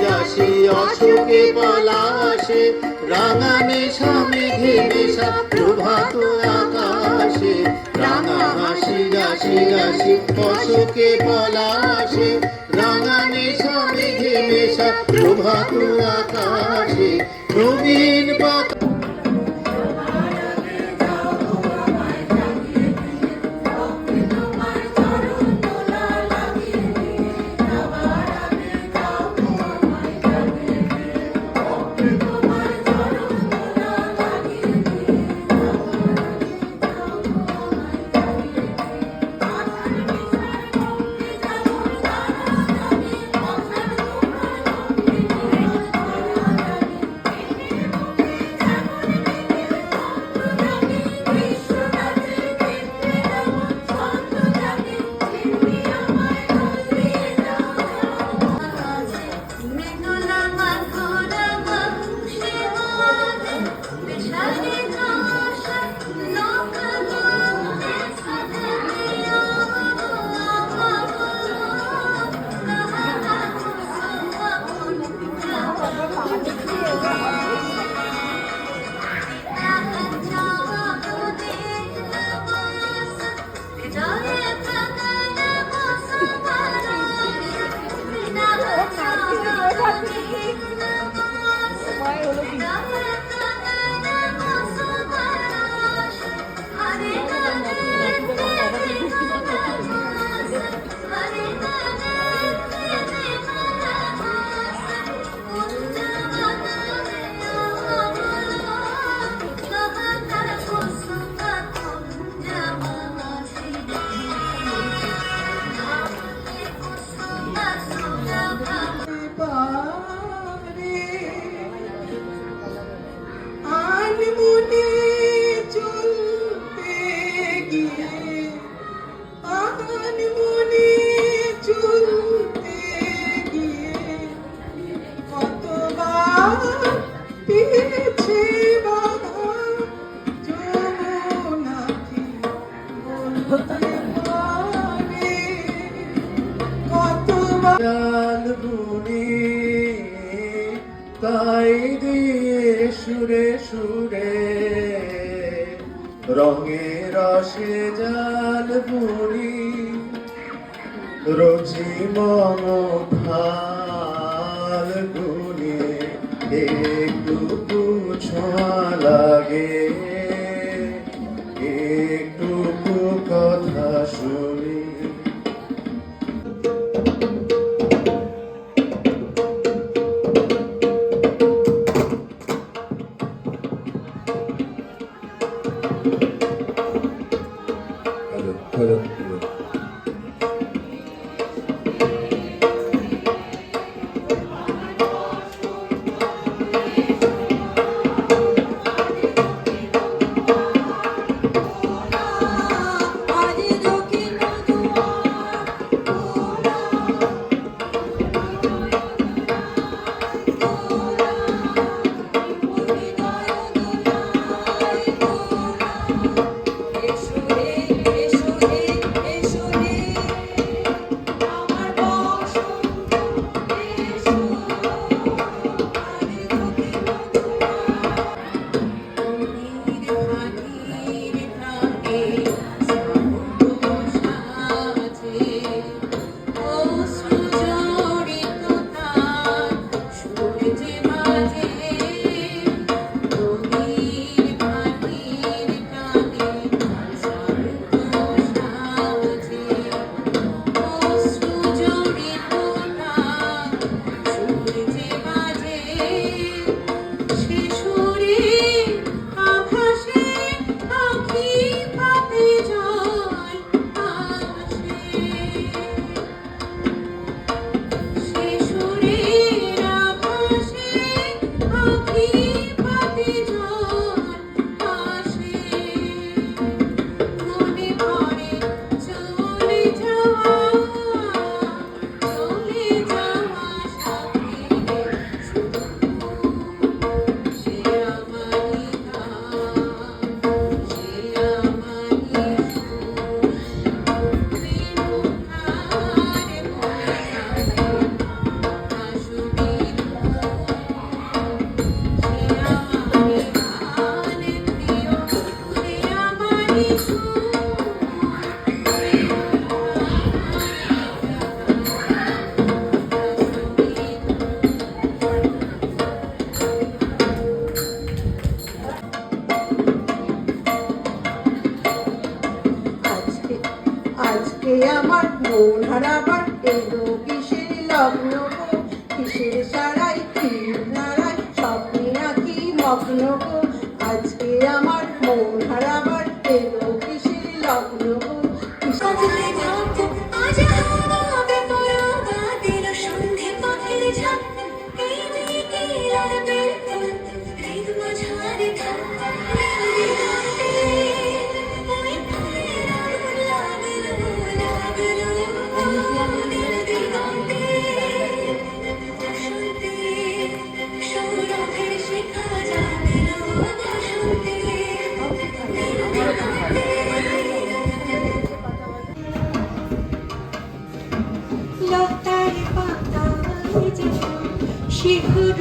রাশি রাশি অশোকে পলাশে, রাঙা নেশা মেঘে নেশা প্রভাত আকাশে। রাঙা হাসি রাশি রাশি অশোকে পলাশে, রাঙা নেশা মেঘে নেশা প্রভাত আকাশে। নবীন পথ তাই দিয়ে সুরে সুরে রঙে রসে জাল বুনি রোজি মন ভাল গুনি একটু ছোঁয়া লাগে একটু কথা শুনি। Hello. হারাবার এলো কিসের লগ্ন গো, কিসের সারাই কি নারাই স্বপ্নে আঁকি মগ্ন গো, আজকে আমার মন হারাবার এলো কিসের লগ্ন গো, বদলে থাকো আজ হারাবে পরাবা দিল সন্ধে পথের ঝাঁক এই দিকে লাগবে হৃদ মাঝারে থাক ওই ফুলের আগুন লাগলো দিল দিগন্তে বসন্তে সৌরভের শিখা জাগলো বসন্তে লতার পাতায় যেন শিখর